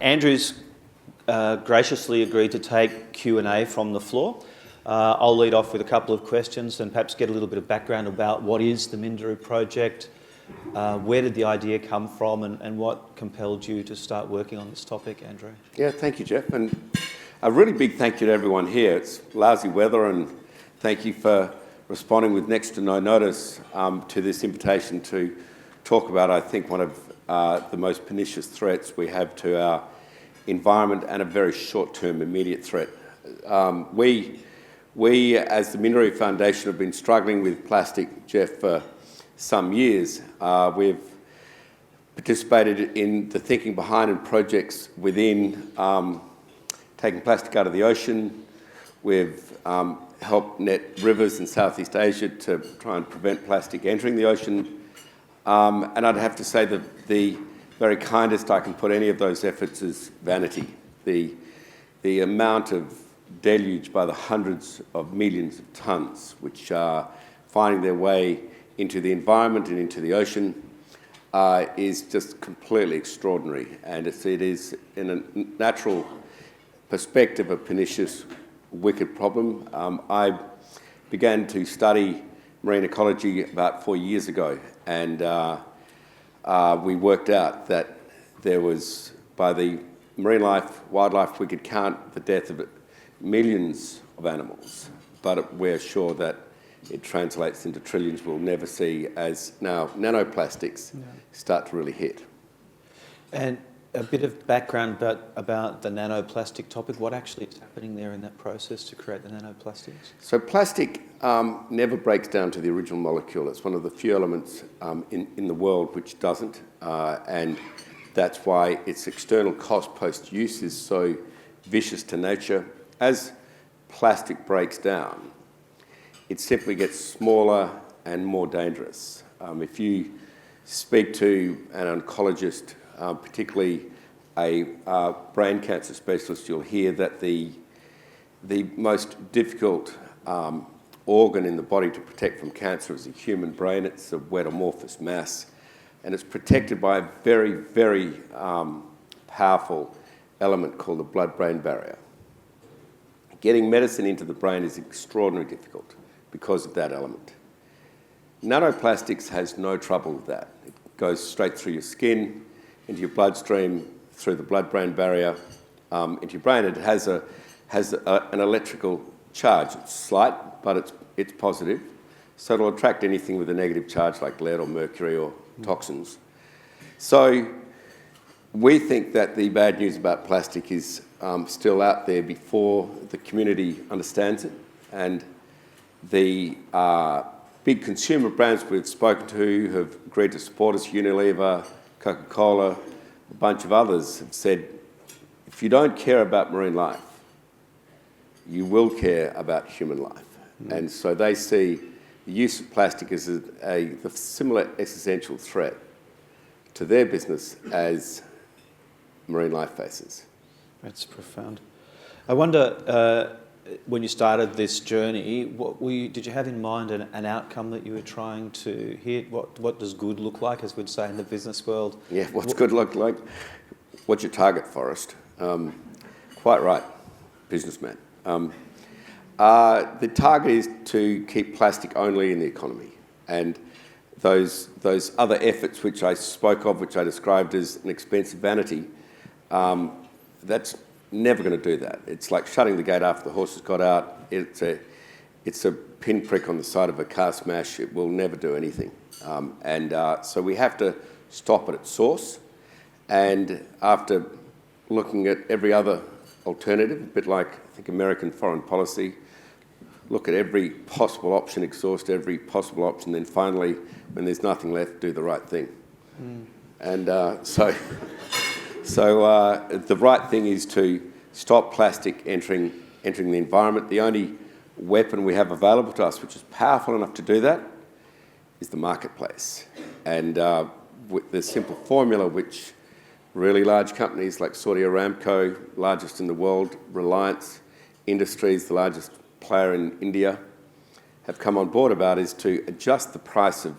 Andrew's graciously agreed to take Q&A from the floor. I'll lead off with a couple of questions and perhaps get a little bit of background about what is the Minderoo project, where did the idea come from, and what compelled you to start working on this topic, Andrew? Yeah, thank you, Jeff. And a really big thank you to everyone here. It's lousy weather, and thank you for responding with next to no notice to this invitation to talk about, I think, one of the most pernicious threats we have to our environment and a very short-term immediate threat. We, as the Minderoo Foundation, have been struggling with plastic, Jeff, for some years. We've participated in the thinking behind and projects within taking plastic out of the ocean. We've helped net rivers in Southeast Asia to try and prevent plastic entering the ocean. And I'd have to say that the very kindest I can put any of those efforts is vanity. The amount of deluge by the hundreds of millions of tonnes which are finding their way into the environment and into the ocean is just completely extraordinary. And it is, in a natural perspective, a pernicious, wicked problem. I began to study marine ecology about 4 years ago, and we worked out that there was, by the marine life, wildlife, we could count the death of millions of animals, but we're sure that it translates into trillions we'll never see as now nanoplastics start to really hit. And a bit of background about the nanoplastic topic. What actually is happening there in that process to create the nanoplastics? So plastic never breaks down to the original molecule. It's one of the few elements in the world which doesn't, and that's why its external cost post-use is so vicious to nature. As plastic breaks down, it simply gets smaller and more dangerous. If you speak to an oncologist, particularly a brain cancer specialist, you'll hear that the most difficult organ in the body to protect from cancer is the human brain. It's a wet amorphous mass, and it's protected by a very, very powerful element called the blood-brain barrier. Getting medicine into the brain is extraordinarily difficult because of that element. Nanoplastics has no trouble with that. It goes straight through your skin, into your bloodstream, through the blood-brain barrier, into your brain. It has an electrical charge. It's slight, but it's positive. So it'll attract anything with a negative charge like lead or mercury or toxins. So we think that the bad news about plastic is still out there before the community understands it. And the big consumer brands we've spoken to have agreed to support us, Unilever, Coca-Cola, a bunch of others, have said, if you don't care about marine life, you will care about human life. And so they see the use of plastic as a similar existential threat to their business as marine life faces. That's profound. I wonder, when you started this journey, did you have in mind an outcome that you were trying to hit? What does good look like, as we'd say in the business world? Yeah, what's good look like? What's your target, Forrest? Quite right, businessman. The target is to keep plastic only in the economy. And those other efforts which I spoke of, which I described as an expensive vanity, that's never going to do that. It's like shutting the gate after the horse has got out. It's a pinprick on the side of a car smash. It will never do anything. So we have to stop it at source. And after looking at every other alternative, a bit like, I think, American foreign policy, look at every possible option, exhaust every possible option, then finally, when there's nothing left, do the right thing. And so the right thing is to stop plastic entering the environment. The only weapon we have available to us, which is powerful enough to do that, is the marketplace. And with the simple formula which really large companies like Saudi Aramco, largest in the world, Reliance Industries, the largest player in India, have come on board about, is to adjust the price of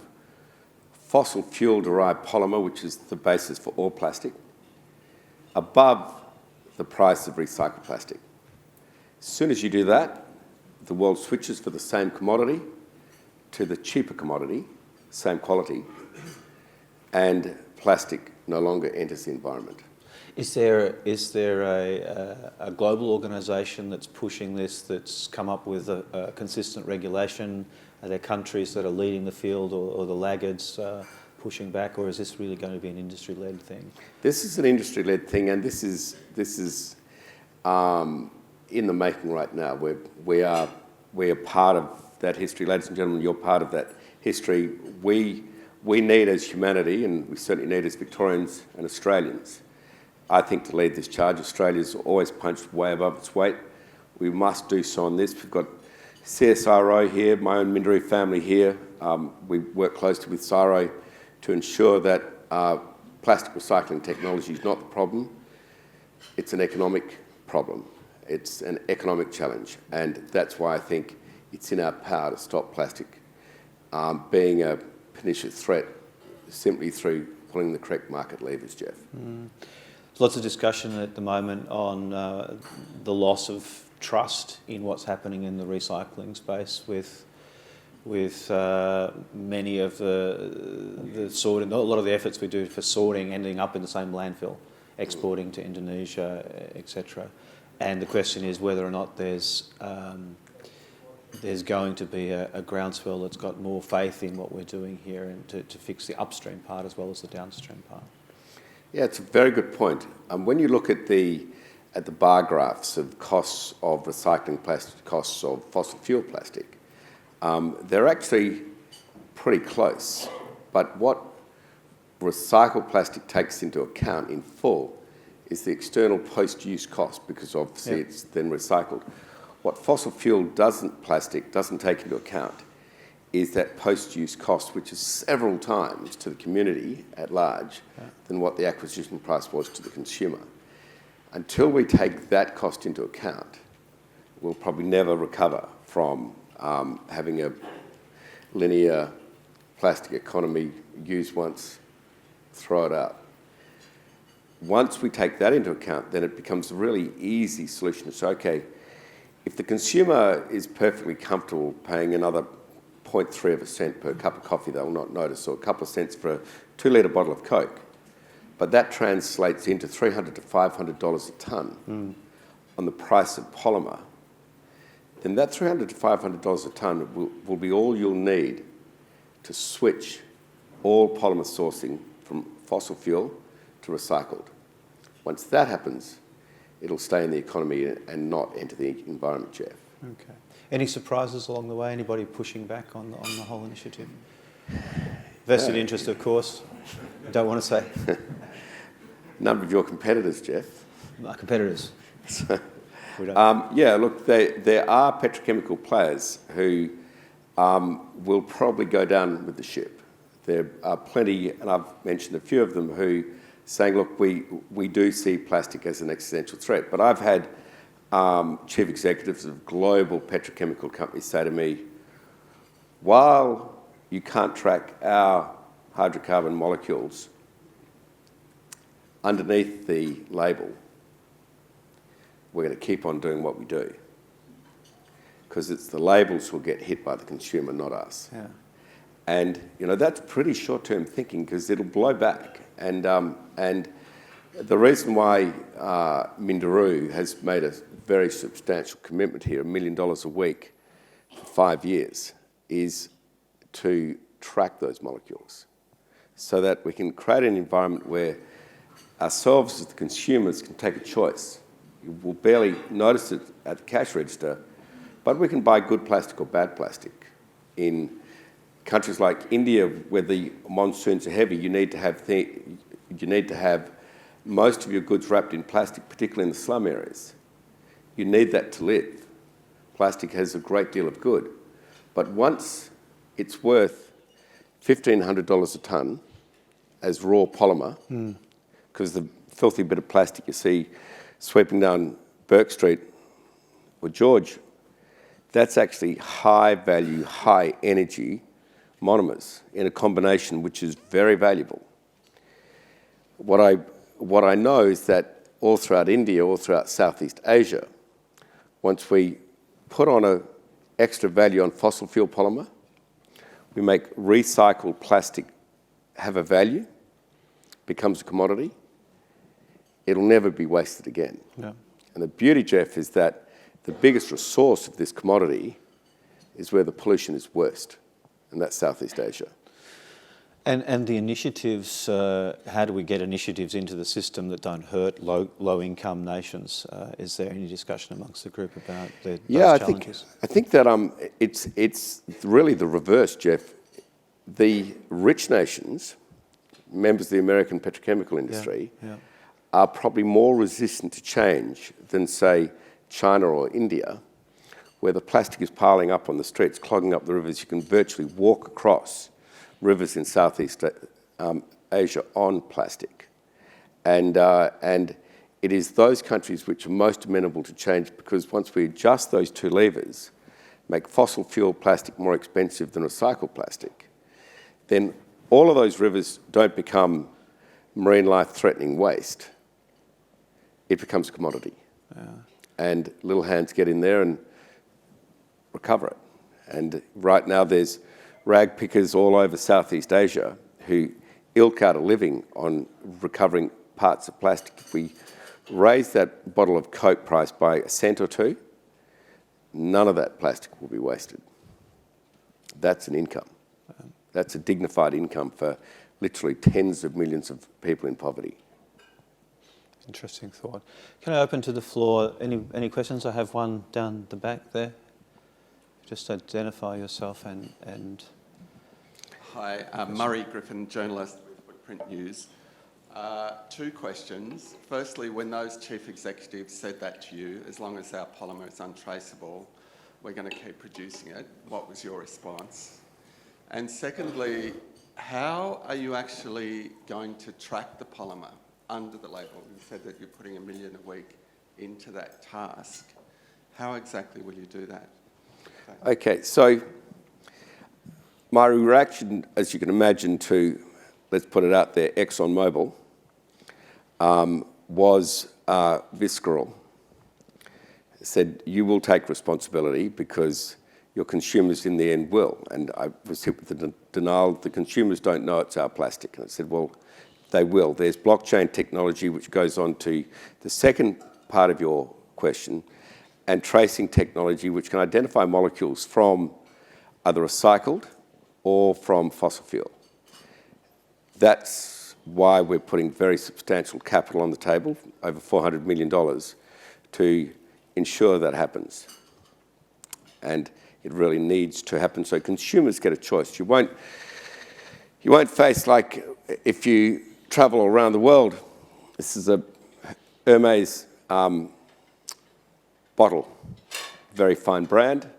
fossil fuel-derived polymer, which is the basis for all plastic, above the price of recycled plastic. As soon as you do that, the world switches for the same commodity to the cheaper commodity, same quality, and plastic no longer enters the environment. Is there a global organisation that's pushing this, that's come up with a consistent regulation? Are there countries that are leading the field, or the laggards pushing back, or is this really going to be an industry-led thing? This is an industry-led thing, and this is in the making right now. We are part of that history, ladies and gentlemen. You're part of that history. We need, as humanity, and we certainly need as Victorians and Australians, I think, to lead this charge. Australia's always punched way above its weight. We must do so on this. We've got CSIRO here, my own Minderoo family here. We work closely with CSIRO to ensure that plastic recycling technology is not the problem. It's an economic problem. It's an economic challenge, and that's why I think it's in our power to stop plastic being a pernicious threat simply through pulling the correct market levers, Jeff. There's lots of discussion at the moment on the loss of trust in what's happening in the recycling space, with many of the sorting, a lot of the efforts we do for sorting ending up in the same landfill, exporting to Indonesia, etc. And the question is whether or not there's going to be a groundswell that's got more faith in what we're doing here, and to fix the upstream part as well as the downstream part. Yeah, it's a very good point. When you look at the bar graphs of costs of recycling plastic, costs of fossil fuel plastic, they're actually pretty close. But what recycled plastic takes into account in full is the external post-use cost, because obviously it's then recycled. What fossil fuel plastic doesn't take into account is that post-use cost, which is several times to the community at large than what the acquisition price was to the consumer. Until we take that cost into account, we'll probably never recover from having a linear plastic economy, use once, throw it out. Once we take that into account, then it becomes a really easy solution. So, okay, if the consumer is perfectly comfortable paying another 0.3 of a cent per cup of coffee, they'll not notice, or a couple of cents for a 2-litre bottle of Coke, but that translates into $300 to $500 a tonne on the price of polymer, then that $300 to $500 a tonne will be all you'll need to switch all polymer sourcing from fossil fuel to recycled. Once that happens, it'll stay in the economy and not enter the environment, Jeff. Okay. Any surprises along the way? Anybody pushing back on the whole initiative? Vested interest, of course. I don't want to say. A number of your competitors, Jeff. My competitors. Yeah, look, there are petrochemical players who will probably go down with the ship. There are plenty, and I've mentioned a few of them, who saying, look, we do see plastic as an existential threat. But I've had chief executives of global petrochemical companies say to me, while you can't track our hydrocarbon molecules underneath the label, we're going to keep on doing what we do, because it's the labels will get hit by the consumer, not us. Yeah. And that's pretty short-term thinking, because it'll blow back. And the reason why Minderoo has made a very substantial commitment here, $1 million a week for 5 years, is to track those molecules, so that we can create an environment where ourselves as the consumers can take a choice. You will barely notice it at the cash register, but we can buy good plastic or bad plastic. In countries like India, where the monsoons are heavy, you need to have most of your goods wrapped in plastic, particularly in the slum areas. You need that to live. Plastic has a great deal of good. But once it's worth $1,500 a tonne as raw polymer, because the filthy bit of plastic you see sweeping down Burke Street or George, that's actually high value, high energy monomers in a combination which is very valuable. What I know is that all throughout India, all throughout Southeast Asia, once we put on an extra value on fossil fuel polymer, we make recycled plastic have a value, becomes a commodity, it'll never be wasted again. Yeah. And the beauty, Jeff, is that the biggest resource of this commodity is where the pollution is worst, and that's Southeast Asia. And the initiatives, how do we get initiatives into the system that don't hurt low-income nations? Is there any discussion amongst the group about those challenges? I think that it's really the reverse, Jeff. The rich nations, members of the American petrochemical industry, are probably more resistant to change than, say, China or India, where the plastic is piling up on the streets, clogging up the rivers. You can virtually walk across rivers in Southeast Asia on plastic. And it is those countries which are most amenable to change, because once we adjust those two levers, make fossil fuel plastic more expensive than recycled plastic, then all of those rivers don't become marine life-threatening waste. It becomes a commodity. Yeah. And little hands get in there and recover it. And right now there's rag pickers all over Southeast Asia who ilk out a living on recovering parts of plastic. If we raise that bottle of Coke price by a cent or two, none of that plastic will be wasted. That's an income. That's a dignified income for literally tens of millions of people in poverty. Interesting thought. Can I open to the floor? Any questions? I have one down the back there. Just identify yourself and... Hi, Murray Griffin, journalist with Footprint News. Two questions. Firstly, when those chief executives said that to you, as long as our polymer is untraceable, we're going to keep producing it, what was your response? And secondly, how are you actually going to track the polymer under the label? You said that you're putting 1 million a week into that task. How exactly will you do that? Okay, so my reaction, as you can imagine, to, let's put it out there, ExxonMobil, was visceral. It said, you will take responsibility because your consumers in the end will. And I was hit with the denial, the consumers don't know it's our plastic. And I said, well, they will. There's blockchain technology, which goes on to the second part of your question, and tracing technology, which can identify molecules from either recycled or from fossil fuel. That's why we're putting very substantial capital on the table, over $400 million, to ensure that happens. And it really needs to happen so consumers get a choice. You won't face, like, if you travel around the world, this is a Hermes bottle, very fine brand,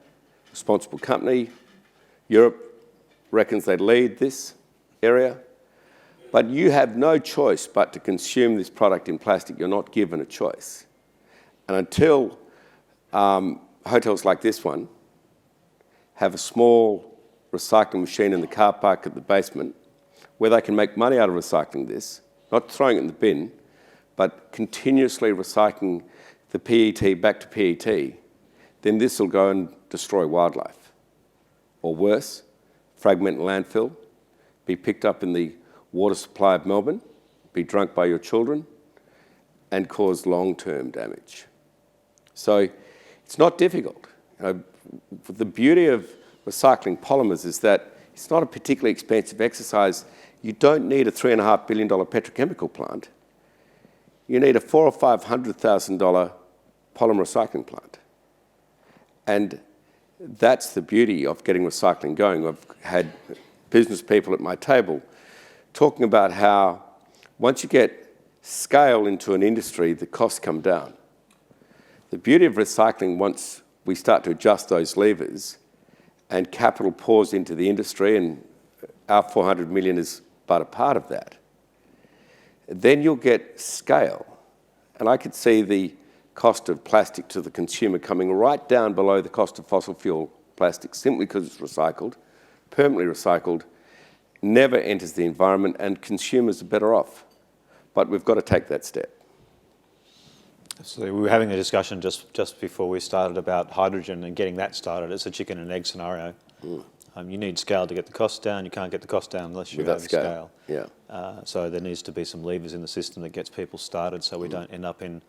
responsible company. Europe reckons they lead this area. But you have no choice but to consume this product in plastic. You're not given a choice. And until hotels like this one have a small recycling machine in the car park at the basement where they can make money out of recycling this, not throwing it in the bin, but continuously recycling the PET back to PET, then this will go and destroy wildlife. Or worse, fragment in landfill, be picked up in the water supply of Melbourne, be drunk by your children, and cause long-term damage. So it's not difficult. The beauty of recycling polymers is that it's not a particularly expensive exercise. You don't need a $3.5 billion petrochemical plant. You need a $400,000 or $500,000 polymer recycling plant. And that's the beauty of getting recycling going. I've had business people at my table talking about how once you get scale into an industry, the costs come down. The beauty of recycling, once we start to adjust those levers and capital pours into the industry, and our 400 million is but a part of that, then you'll get scale. And I could see the cost of plastic to the consumer coming right down below the cost of fossil fuel plastic simply because it's recycled, permanently recycled, never enters the environment, and consumers are better off. But we've got to take that step. So we were having a discussion just before we started about hydrogen and getting that started. It's a chicken and egg scenario. You need scale to get the cost down. You can't get the cost down unless you have scale. Yeah. So there needs to be some levers in the system that gets people started so we don't end up in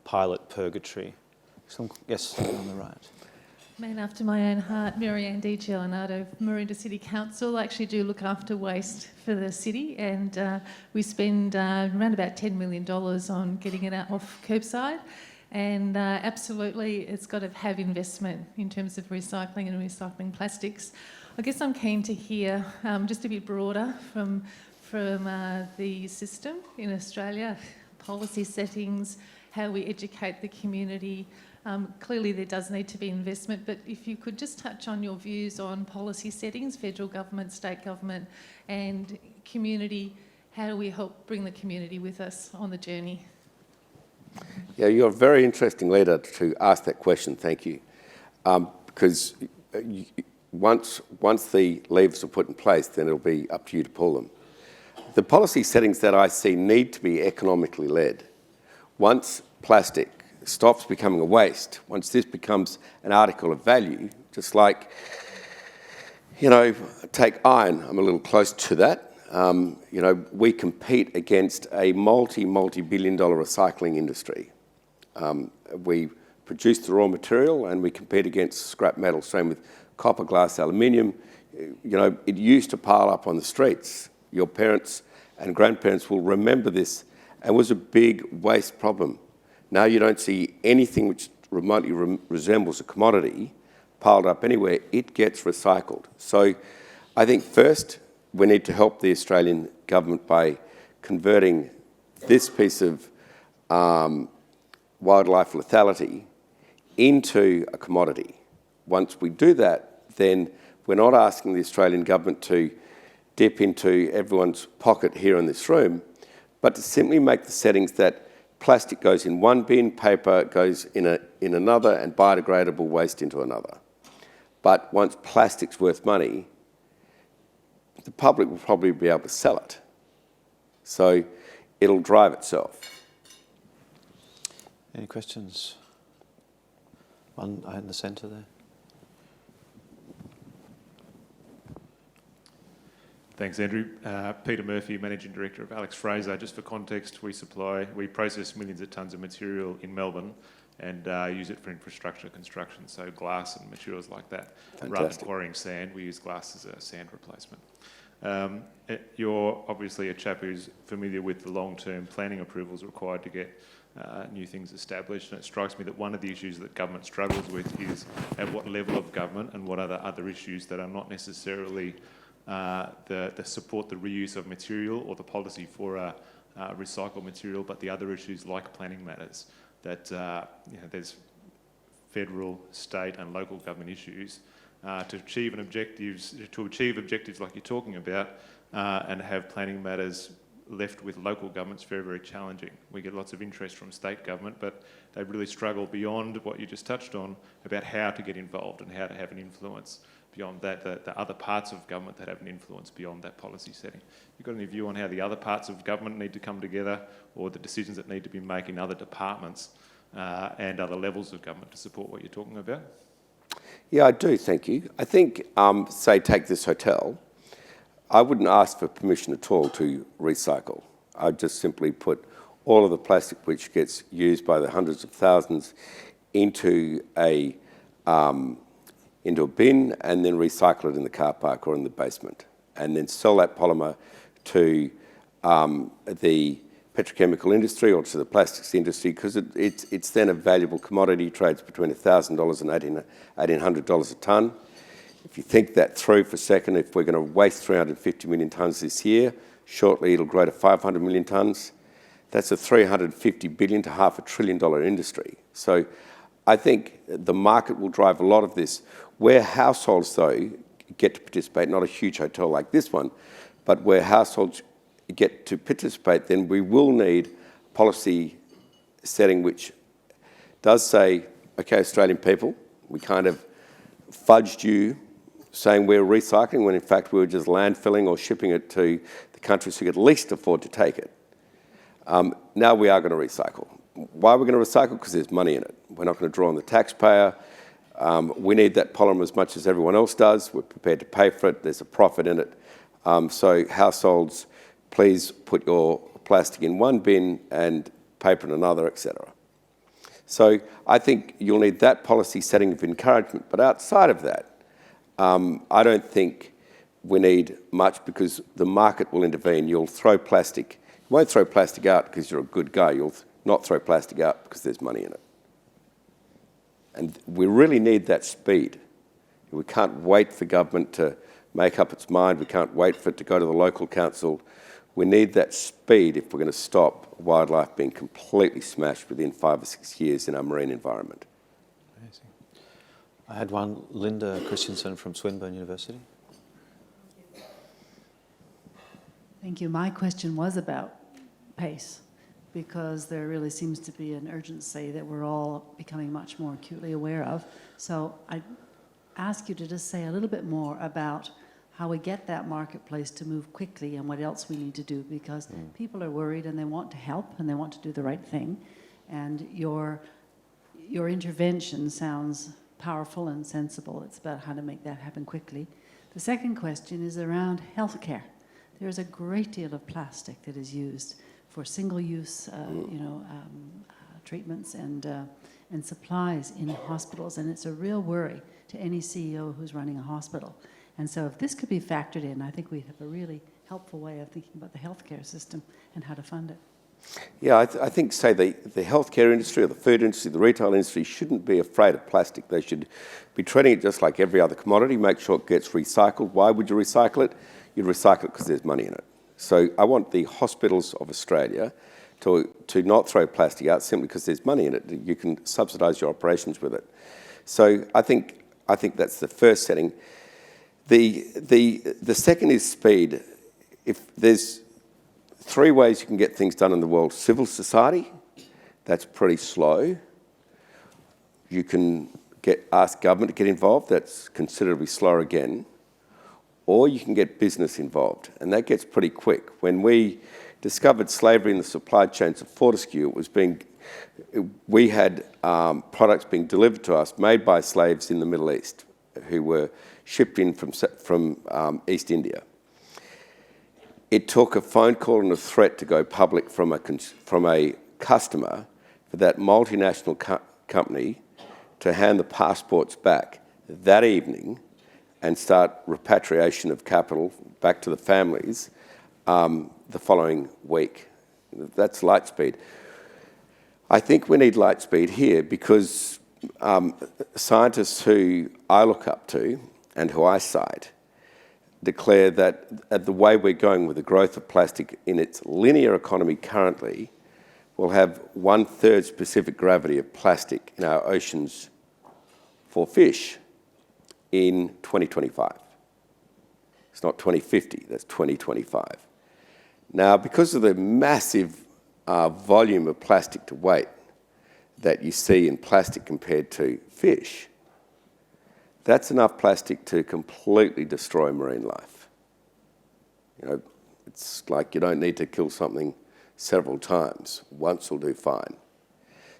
pilot purgatory. Yes, on the right. Man after my own heart, Mary Ann Di Giornato, Maroondah City Council. I actually do look after waste for the city, and we spend around about $10 million on getting it out off curbside. And absolutely, it's got to have investment in terms of recycling and recycling plastics. I guess I'm keen to hear just a bit broader from the system in Australia, policy settings, how we educate the community. Clearly there does need to be investment, but if you could just touch on your views on policy settings, federal government, state government and community, how do we help bring the community with us on the journey? Yeah, you're a very interesting leader to ask that question, thank you. Because once the levers are put in place, then it'll be up to you to pull them. The policy settings that I see need to be economically led. Once plastic stops becoming a waste, once this becomes an article of value, just like, take iron, I'm a little close to that. We compete against a multi-billion dollar recycling industry. We produce the raw material and we compete against scrap metal, same with copper, glass, aluminium. It used to pile up on the streets. Your parents and grandparents will remember this, and was a big waste problem. Now you don't see anything which remotely resembles a commodity piled up anywhere. It gets recycled. So I think first we need to help the Australian government by converting this piece of wildlife lethality into a commodity. Once we do that, then we're not asking the Australian government to dip into everyone's pocket here in this room, but to simply make the settings that plastic goes in one bin, paper goes in another, and biodegradable waste into another. But once plastic's worth money, the public will probably be able to sell it. So it'll drive itself. Any questions? One in the centre there. Thanks, Andrew. Peter Murphy, Managing Director of Alex Fraser. Just for context, we process millions of tonnes of material in Melbourne and use it for infrastructure construction, so glass and materials like that. Fantastic. Rather than quarrying sand, we use glass as a sand replacement. You're obviously a chap who's familiar with the long-term planning approvals required to get new things established, and it strikes me that one of the issues that government struggles with is at what level of government and what are the other issues that are not necessarily the support the reuse of material or the policy for recycled material, but the other issues like planning matters, that there's federal, state and local government issues to achieve objectives like you're talking about and have planning matters left with local governments very, very challenging. We get lots of interest from state government, but they really struggle beyond what you just touched on about how to get involved and how to have an influence beyond that, the other parts of government that have an influence beyond that policy setting. You got any view on how the other parts of government need to come together, or the decisions that need to be made in other departments and other levels of government to support what you're talking about? Yeah, I do, thank you. I think, say, take this hotel. I wouldn't ask for permission at all to recycle. I'd just simply put all of the plastic which gets used by the hundreds of thousands into a bin and then recycle it in the car park or in the basement, and then sell that polymer to the petrochemical industry or to the plastics industry, because it's then a valuable commodity, trades between $1,000 and $1,800 a tonne. If you think that through for a second, if we're going to waste 350 million tonnes this year, shortly it'll grow to 500 million tonnes. That's a $350 billion to $500 billion industry. So I think the market will drive a lot of this. Where households, though, get to participate, not a huge hotel like this one, but where households get to participate, then we will need policy setting which does say, okay, Australian people, we kind of fudged you saying we're recycling when in fact we were just landfilling or shipping it to the countries who could least afford to take it. Now we are going to recycle. Why are we going to recycle? Because there's money in it. We're not going to draw on the taxpayer. We need that polymer as much as everyone else does. We're prepared to pay for it. There's a profit in it. So households, please put your plastic in one bin and paper in another, etc. So I think you'll need that policy setting of encouragement. But outside of that, I don't think we need much, because the market will intervene. You'll throw plastic. You won't throw plastic out because you're a good guy. You'll not throw plastic out because there's money in it. And we really need that speed. We can't wait for government to make up its mind. We can't wait for it to go to the local council. We need that speed if we're going to stop wildlife being completely smashed within 5 or 6 years in our marine environment. Amazing. I had one, Linda Christensen from Swinburne University. Thank you. My question was about pace, because there really seems to be an urgency that we're all becoming much more acutely aware of. So I ask you to just say a little bit more about how we get that marketplace to move quickly and what else we need to do, because people are worried and they want to help and they want to do the right thing. And your intervention sounds powerful and sensible. It's about how to make that happen quickly. The second question is around healthcare. There's a great deal of plastic that is used for single-use, treatments and supplies in hospitals, and it's a real worry to any CEO who's running a hospital. And so if this could be factored in, I think we'd have a really helpful way of thinking about the healthcare system and how to fund it. Yeah, I think, say, the healthcare industry or the food industry, the retail industry shouldn't be afraid of plastic. They should be treating it just like every other commodity, make sure it gets recycled. Why would you recycle it? You'd recycle it because there's money in it. So I want the hospitals of Australia to not throw plastic out simply because there's money in it. You can subsidise your operations with it. So I think that's the first setting. The second is speed. If there's 3 ways you can get things done in the world: civil society, that's pretty slow. You can ask government to get involved, that's considerably slower again. Or you can get business involved, and that gets pretty quick. When we discovered slavery in the supply chains of Fortescue, we had products being delivered to us made by slaves in the Middle East who were shipped in from East India. It took a phone call and a threat to go public from a customer for that multinational company to hand the passports back that evening and start repatriation of capital back to the families the following week. That's light speed. I think we need light speed here because scientists who I look up to and who I cite declare that at the way we're going with the growth of plastic in its linear economy currently, we'll have 1/3 specific gravity of plastic in our oceans for fish in 2025. It's not 2050, that's 2025. Now, because of the massive volume of plastic to weight that you see in plastic compared to fish, that's enough plastic to completely destroy marine life. You know, it's like you don't need to kill something several times. Once will do fine.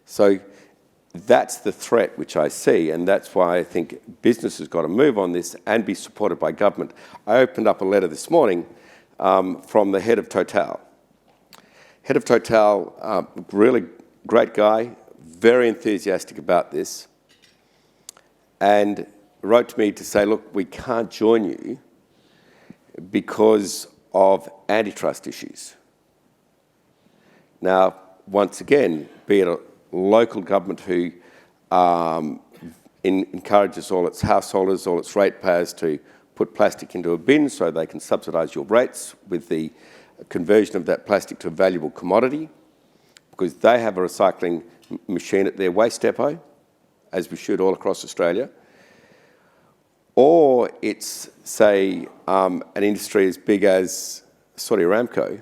So that's the threat which I see, and that's why I think business has got to move on this and be supported by government. I opened up a letter this morning from the head of Total. Head of Total, really great guy, very enthusiastic about this, and wrote to me to say, look, we can't join you because of antitrust issues. Now, once again, be it a local government who encourages all its householders, all its ratepayers to put plastic into a bin so they can subsidise your rates with the conversion of that plastic to a valuable commodity, because they have a recycling machine at their waste depot, as we should all across Australia. Or it's, say, an industry as big as Saudi Aramco.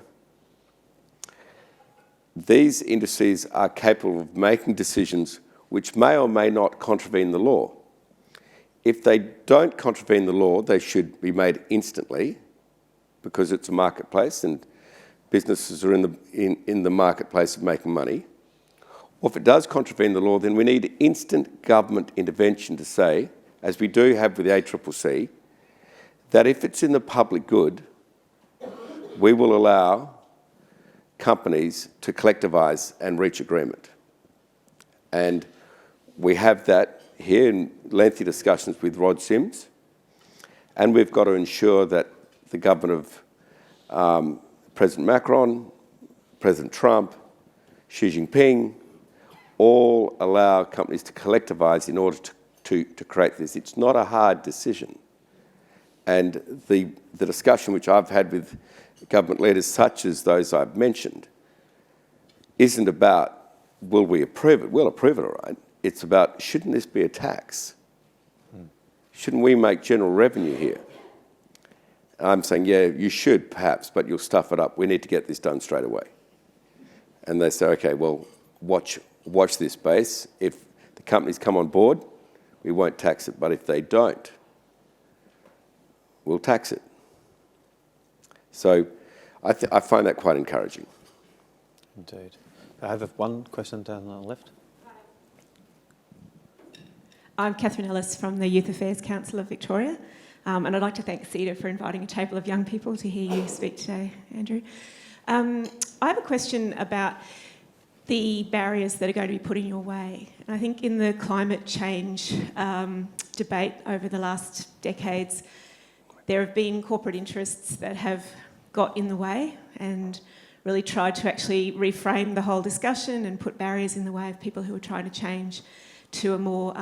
These industries are capable of making decisions which may or may not contravene the law. If they don't contravene the law, they should be made instantly, because it's a marketplace and businesses are in the marketplace of making money. or if it does contravene the law, then we need instant government intervention to say, as we do have with the ACCC, that if it's in the public good, we will allow companies to collectivise and reach agreement. And we have that here in lengthy discussions with Rod Sims, and we've got to ensure that the government of President Macron, President Trump, Xi Jinping, all allow companies to collectivise in order to create this. It's not a hard decision. And the discussion which I've had with government leaders, such as those I've mentioned, isn't about, will we approve it? We'll approve it, all right. It's about, shouldn't this be a tax? Shouldn't we make general revenue here? I'm saying, yeah, you should perhaps, but you'll stuff it up. We need to get this done straight away. And they say, okay, well, watch this space. If the companies come on board, we won't tax it. But if they don't, we'll tax it. So I find that quite encouraging. Indeed. I have one question down on the left. I'm Catherine Ellis from the Youth Affairs Council of Victoria, and I'd like to thank CEDA for inviting a table of young people to hear you speak today, Andrew. I have a question about the barriers that are going to be put in your way. And I think in the climate change debate over the last decades, there have been corporate interests that have got in the way and really tried to actually reframe the whole discussion and put barriers in the way of people who are trying to change to a more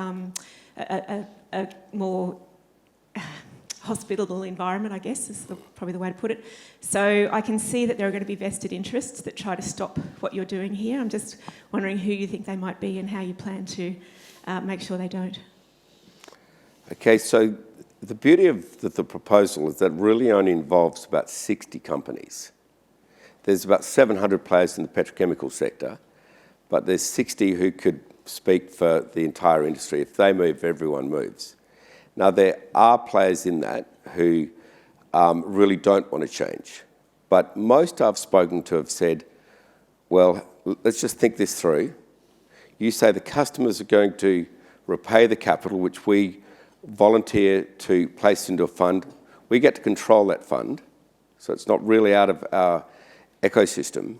hospitable environment, I guess, is probably the way to put it. So I can see that there are going to be vested interests that try to stop what you're doing here. I'm just wondering who you think they might be and how you plan to make sure they don't. Okay, so the beauty of the proposal is that really only involves about 60 companies. There's about 700 players in the petrochemical sector, but there's 60 who could speak for the entire industry. If they move, everyone moves. Now, there are players in that who really don't want to change, but most I've spoken to have said, well, let's just think this through. You say the customers are going to repay the capital, which we volunteer to place into a fund. We get to control that fund, so it's not really out of our ecosystem.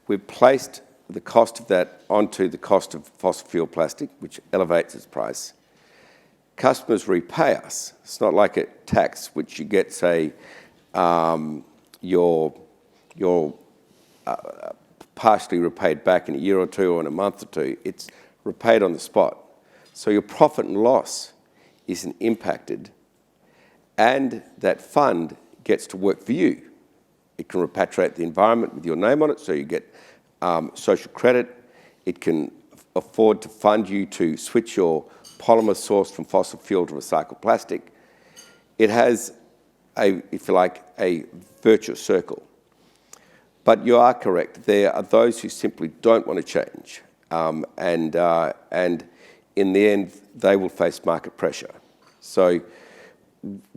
We've placed the cost of that onto the cost of fossil fuel plastic, which elevates its price. Customers repay us. It's not like a tax which you get, say, you're partially repaid back in a year or two or in a month or two. It's repaid on the spot. So your profit and loss isn't impacted, and that fund gets to work for you. It can repatriate the environment with your name on it, so you get social credit. It can afford to fund you to switch your polymer source from fossil fuel to recycled plastic. It has, if you like, a virtuous circle. But you are correct. There are those who simply don't want to change, and in the end, they will face market pressure. So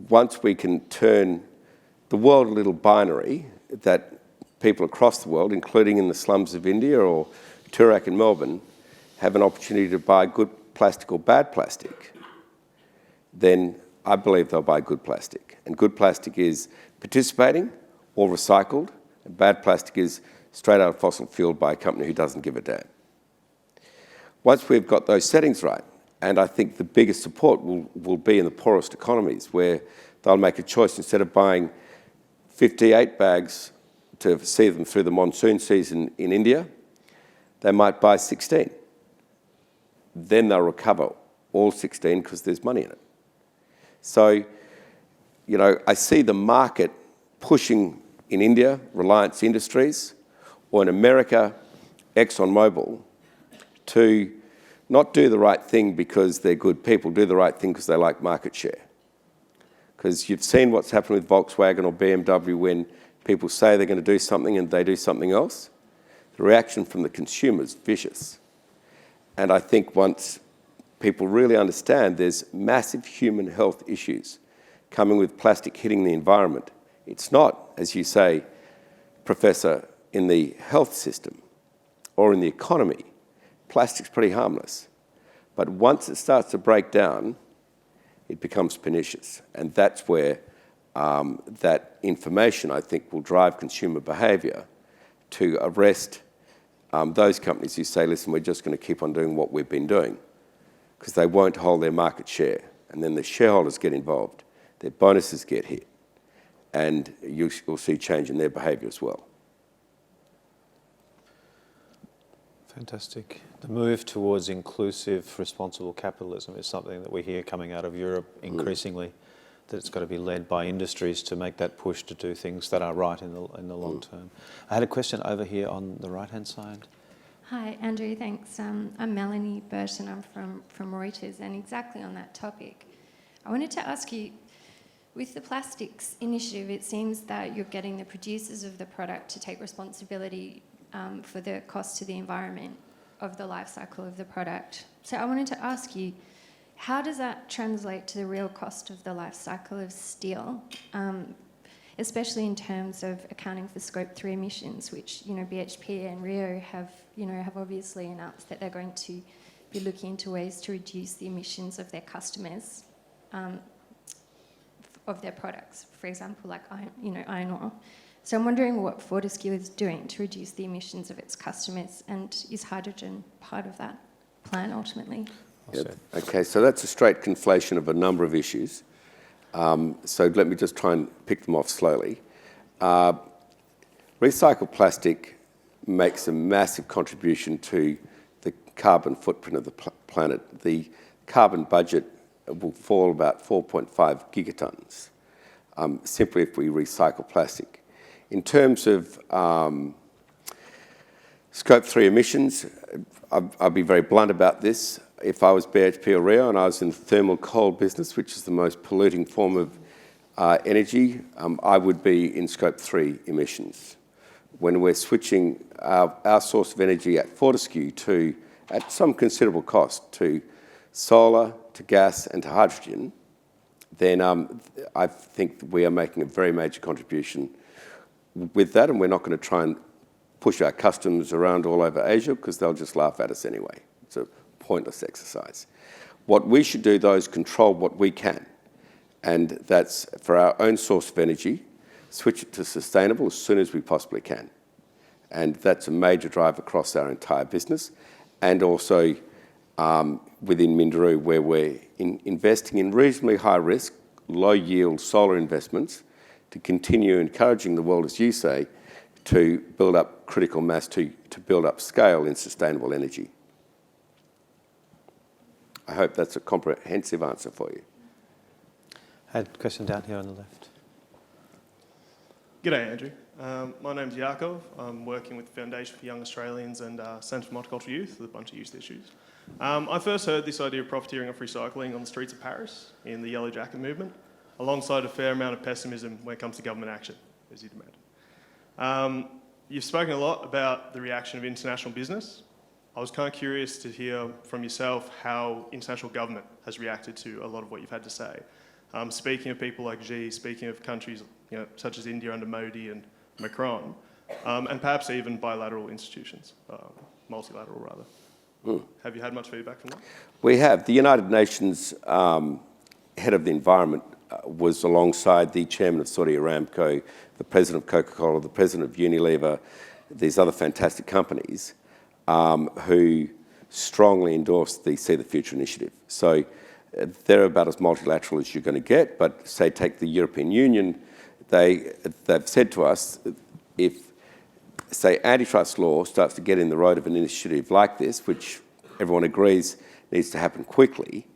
once we can turn the world a little binary, that people across the world, including in the slums of India or Toorak in Melbourne, have an opportunity to buy good plastic or bad plastic, then I believe they'll buy good plastic. And good plastic is participating or recycled, and bad plastic is straight out of fossil fuel by a company who doesn't give a damn. Once we've got those settings right, and I think the biggest support will be in the poorest economies, where they'll make a choice. Instead of buying 58 bags to see them through the monsoon season in India, they might buy 16. Then they'll recover all 16 because there's money in it. So, you know, I see the market pushing in India, Reliance Industries, or in America, ExxonMobil, to not do the right thing because they're good people, do the right thing because they like market share. Because you've seen what's happened with Volkswagen or BMW when people say they're going to do something and they do something else. The reaction from the consumer is vicious. And I think once people really understand there's massive human health issues coming with plastic hitting the environment, it's not, as you say, Professor, in the health system or in the economy, plastic's pretty harmless. But once it starts to break down, it becomes pernicious. And that's where that information, I think, will drive consumer behaviour to arrest those companies who say, listen, we're just going to keep on doing what we've been doing, because they won't hold their market share. And then the shareholders get involved, their bonuses get hit, and you'll see change in their behaviour as well. Fantastic. The move towards inclusive, responsible capitalism is something that we hear coming out of Europe increasingly, that it's got to be led by industries to make that push to do things that are right in the long term. I had a question over here on the right-hand side. Hi, Andrew, thanks. I'm Melanie Burton, I'm from Reuters, and exactly on that topic. I wanted to ask you, with the plastics initiative, it seems that you're getting the producers of the product to take responsibility for the cost to the environment of the life cycle of the product. So I wanted to ask you, how does that translate to the real cost of the life cycle of steel, especially in terms of accounting for Scope 3 emissions, which BHP and Rio have obviously announced that they're going to be looking into ways to reduce the emissions of their customers, of their products, for example, like iron ore. So I'm wondering what Fortescue is doing to reduce the emissions of its customers, and is hydrogen part of that plan ultimately? Yep. Okay, so that's a straight conflation of a number of issues. So let me just try and pick them off slowly. Recycled plastic makes a massive contribution to the carbon footprint of the planet. The carbon budget will fall about 4.5 gigatons, simply if we recycle plastic. In terms of Scope 3 emissions, I'll be very blunt about this. If I was BHP or Rio and I was in the thermal coal business, which is the most polluting form of energy, I would be in Scope 3 emissions. When we're switching our source of energy at Fortescue to, at some considerable cost, to solar, to gas and to hydrogen, then I think that we are making a very major contribution with that, and we're not going to try and push our customers around all over Asia because they'll just laugh at us anyway. It's a pointless exercise. What we should do, though, is control what we can, and that's for our own source of energy, switch it to sustainable as soon as we possibly can. And that's a major drive across our entire business, and also within Minderoo, where we're investing in reasonably high risk, low yield solar investments to continue encouraging the world, as you say, to build up critical mass, to build up scale in sustainable energy. I hope that's a comprehensive answer for you. I had a question down here on the left. G'day, Andrew. My name's Yakov. I'm working with the Foundation for Young Australians and Centre for Multicultural Youth with a bunch of youth issues. I first heard this idea of profiteering off recycling on the streets of Paris in the Yellow Jacket movement, alongside a fair amount of pessimism when it comes to government action, as you demand. You've spoken a lot about the reaction of international business. I was kind of curious to hear from yourself how international government has reacted to a lot of what you've had to say. Speaking of people like Xi, speaking of countries such as India under Modi and Macron, and perhaps even bilateral institutions, multilateral rather. Have you had much feedback from that? We have. The United Nations head of the environment was alongside the chairman of Saudi Aramco, the president of Coca-Cola, the president of Unilever, these other fantastic companies who strongly endorsed the See the Future initiative. So they're about as multilateral as you're going to get, but say take the European Union, they've said to us, if, say, antitrust law starts to get in the road of an initiative like this, which everyone agrees needs to happen quickly,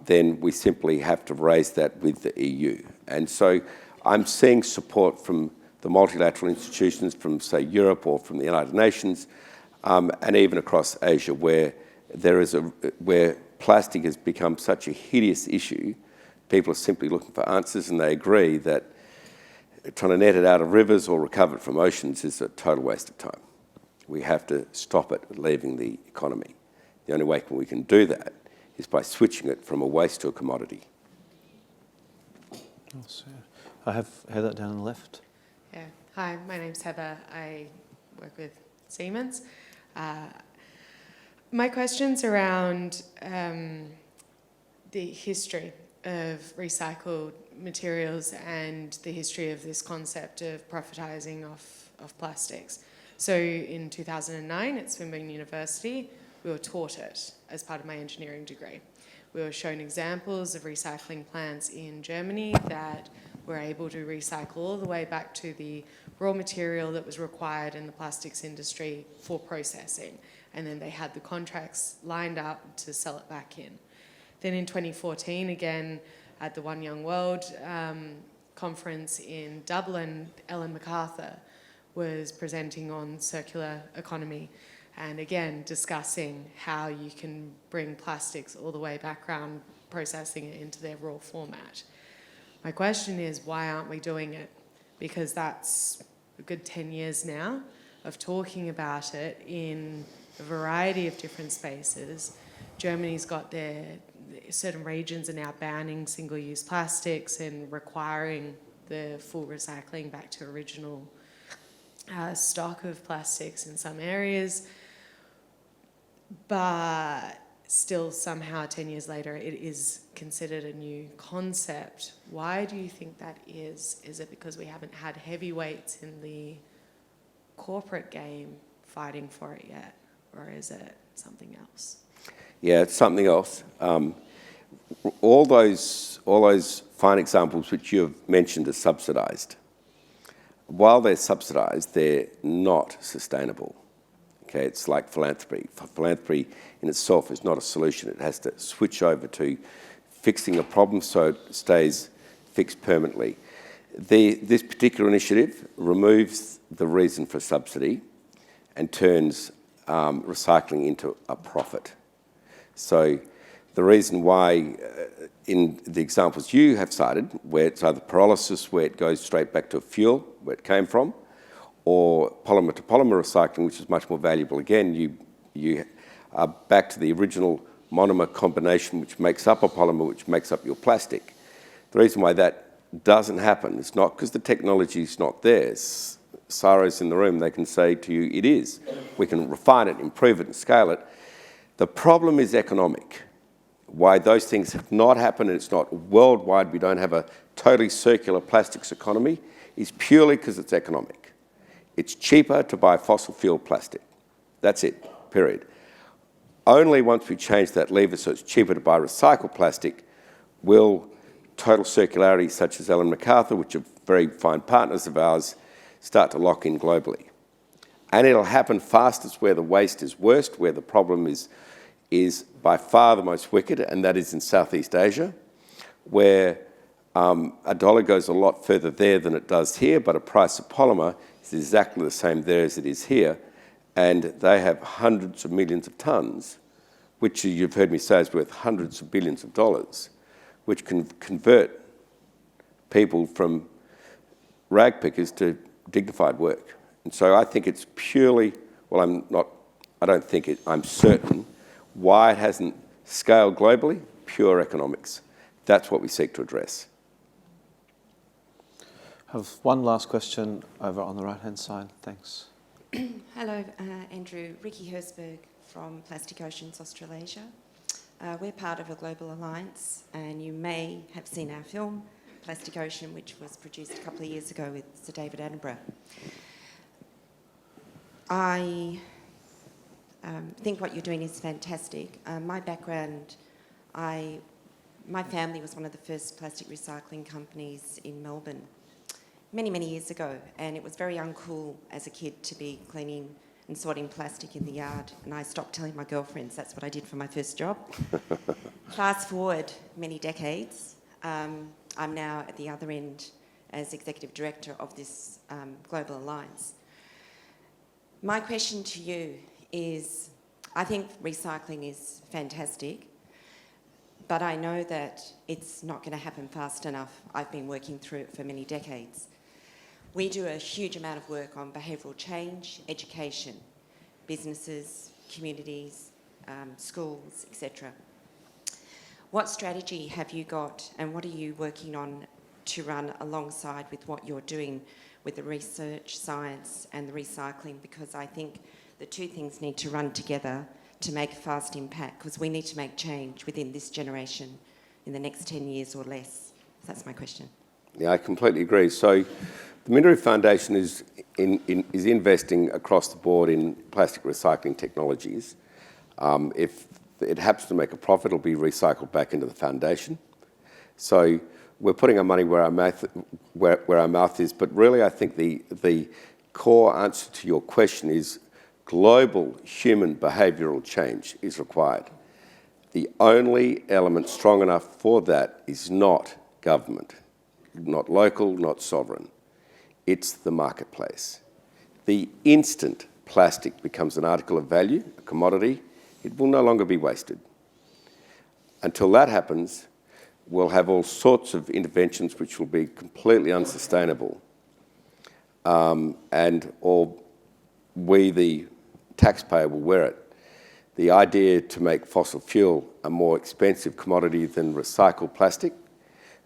then we simply have to raise that with the EU. And so I'm seeing support from the multilateral institutions, from, say, Europe or from the United Nations, and even across Asia, where where plastic has become such a hideous issue, people are simply looking for answers, and they agree that trying to net it out of rivers or recover it from oceans is a total waste of time. We have to stop it leaving the economy. The only way we can do that is by switching it from a waste to a commodity. I have Heather down on the left. Yeah. Hi, my name's Heather. I work with Siemens. My question's around the history of recycled materials and the history of this concept of profitising of plastics. So in 2009 at Swinburne University, we were taught it as part of my engineering degree. We were shown examples of recycling plants in Germany that were able to recycle all the way back to the raw material that was required in the plastics industry for processing. And then they had the contracts lined up to sell it back in. Then in 2014, again, at the One Young World conference in Dublin, Ellen MacArthur was presenting on circular economy and again discussing how you can bring plastics all the way back around, processing it into their raw format. My question is, why aren't we doing it? Because that's a good 10 years now of talking about it in a variety of different spaces. Germany's got certain regions are now banning single-use plastics and requiring the full recycling back to original stock of plastics in some areas. But still somehow 10 years later it is considered a new concept. Why do you think that is? Is it because we haven't had heavyweights in the corporate game fighting for it yet? Or is it something else? Yeah, it's something else. All those fine examples which you have mentioned are subsidised. While they're subsidised, they're not sustainable. Okay, it's like philanthropy. Philanthropy in itself is not a solution. It has to switch over to fixing a problem so it stays fixed permanently. This particular initiative removes the reason for subsidy and turns recycling into a profit. So the reason why, in the examples you have cited, where it's either pyrolysis, where it goes straight back to a fuel, where it came from, or polymer-to-polymer recycling, which is much more valuable. Again, you are back to the original monomer combination, which makes up a polymer, which makes up your plastic. The reason why that doesn't happen is not because the technology is not there. Cyro's in the room, they can say to you, it is. We can refine it, improve it, and scale it. The problem is economic. Why those things have not happened, and it's not worldwide, we don't have a totally circular plastics economy, is purely because it's economic. It's cheaper to buy fossil fuel plastic. That's it, period. Only once we change that lever so it's cheaper to buy recycled plastic will total circularity, such as Ellen MacArthur, which are very fine partners of ours, start to lock in globally. And it'll happen fastest where the waste is worst, where the problem is by far the most wicked, and that is in Southeast Asia, where a dollar goes a lot further there than it does here, but a price of polymer is exactly the same there as it is here, and they have hundreds of millions of tonnes, which you've heard me say is worth hundreds of billions of dollars, which can convert people from rag pickers to dignified work. And so I think it's purely, well, I'm certain, why it hasn't scaled globally, pure economics. That's what we seek to address. I have one last question over on the right-hand side. Thanks. Hello, Andrew. Ricky Hersberg from Plastic Oceans Australasia. We're part of a global alliance, and you may have seen our film, Plastic Ocean, which was produced a couple of years ago with Sir David Attenborough. I think what you're doing is fantastic. My background, my family was one of the first plastic recycling companies in Melbourne many, many years ago, and it was very uncool as a kid to be cleaning and sorting plastic in the yard, and I stopped telling my girlfriends that's what I did for my first job. Fast forward many decades, I'm now at the other end as Executive Director of this Global Alliance. My question to you is, I think recycling is fantastic, but I know that it's not going to happen fast enough. I've been working through it for many decades. We do a huge amount of work on behavioural change, education, businesses, communities, schools, etc. What strategy have you got, and what are you working on to run alongside with what you're doing with the research, science and the recycling? Because I think the two things need to run together to make a fast impact, because we need to make change within this generation in the next 10 years or less. That's my question. Yeah, I completely agree. So the Mindero Foundation is investing across the board in plastic recycling technologies. If it happens to make a profit, it'll be recycled back into the foundation. So we're putting our money where our mouth is. But really, I think the core answer to your question is global human behavioural change is required. The only element strong enough for that is not government, not local, not sovereign. It's the marketplace. The instant plastic becomes an article of value, a commodity, it will no longer be wasted. Until that happens, we'll have all sorts of interventions which will be completely unsustainable. Or we, the taxpayer, will wear it. The idea to make fossil fuel a more expensive commodity than recycled plastic,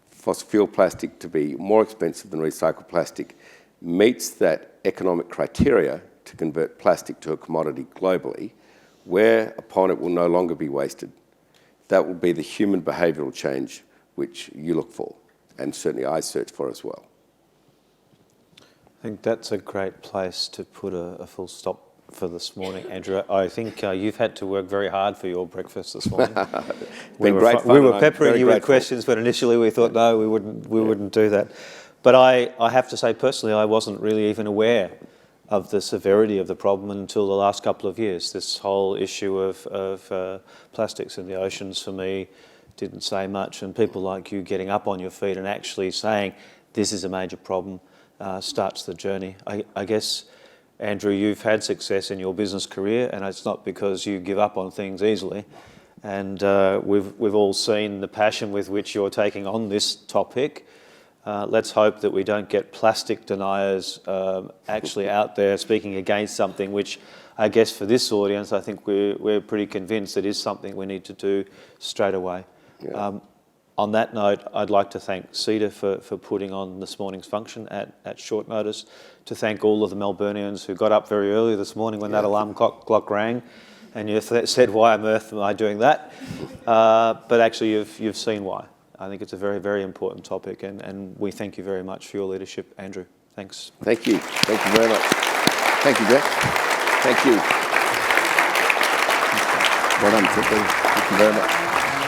fossil fuel plastic to be more expensive than recycled plastic, meets that economic criteria to convert plastic to a commodity globally, whereupon it will no longer be wasted. That will be the human behavioural change which you look for, and certainly I search for as well. I think that's a great place to put a full stop for this morning, Andrew. I think you've had to work very hard for your breakfast this morning. We were peppering you with questions, but initially we thought, no, we wouldn't do that. But I have to say personally, I wasn't really even aware of the severity of the problem until the last couple of years. This whole issue of plastics in the oceans for me didn't say much, and people like you getting up on your feet and actually saying this is a major problem starts the journey. I guess, Andrew, you've had success in your business career, and it's not because you give up on things easily. And we've all seen the passion with which you're taking on this topic. Let's hope that we don't get plastic deniers actually out there speaking against something which, I guess for this audience, I think we're pretty convinced it is something we need to do straight away. Yeah. On that note, I'd like to thank CEDA for putting on this morning's function at short notice, to thank all of the Melburnians who got up very early this morning when that alarm clock rang, and you said, why on earth am I doing that? But actually you've seen why. I think it's a very, very important topic, and we thank you very much for your leadership, Andrew. Thanks. Thank you. Thank you very much. Thank you, Jack. Thank you. Well done, Tiffany. Thank you very much.